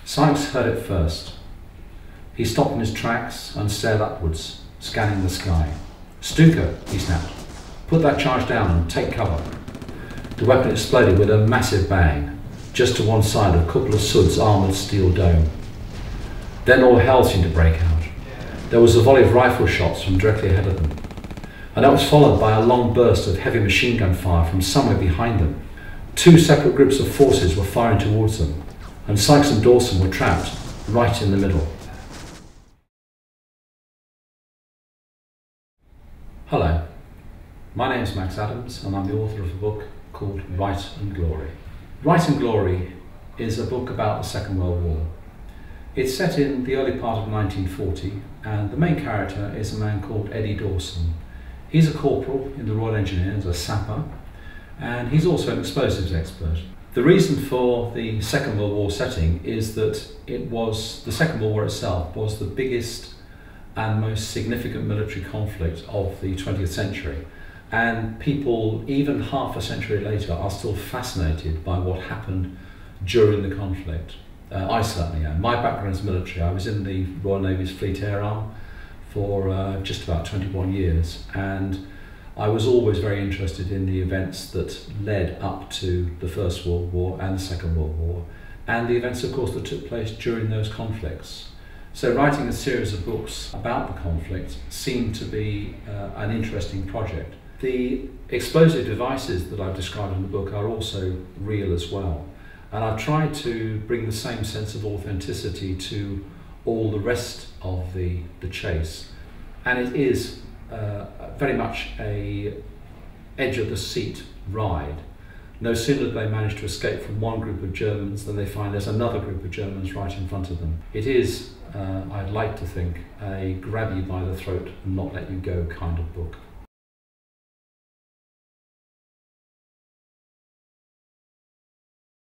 Sykes heard it first. He stopped in his tracks and stared upwards, scanning the sky. "Stuka," he snapped. "Put that charge down and take cover." The weapon exploded with a massive bang, just to one side of Corporal Sood's armoured steel dome. Then all hell seemed to break out. There was a volley of rifle shots from directly ahead of them, and that was followed by a long burst of heavy machine gun fire from somewhere behind them. Two separate groups of forces were firing towards them, and Sykes and Dawson were trapped right in the middle. Hello, my name is Max Adams and I'm the author of a book called Right and Glory. Right and Glory is a book about the Second World War. It's set in the early part of 1940 and the main character is a man called Eddie Dawson. He's a corporal in the Royal Engineers, a sapper, and he's also an explosives expert. The reason for the Second World War setting is that the Second World War itself was the biggest and most significant military conflict of the 20th century, and people even half a century later are still fascinated by what happened during the conflict. I certainly am. My background is military. I was in the Royal Navy's Fleet Air Arm for just about 21 years, and I was always very interested in the events that led up to the First World War and the Second World War, and the events, of course, that took place during those conflicts. So writing a series of books about the conflict seemed to be an interesting project. The explosive devices that I've described in the book are also real as well, and I've tried to bring the same sense of authenticity to all the rest of the chase, and it is very much a edge of the seat ride. No sooner do they manage to escape from one group of Germans than they find there's another group of Germans right in front of them. It is, I'd like to think, a grab you by the throat and not let you go kind of book.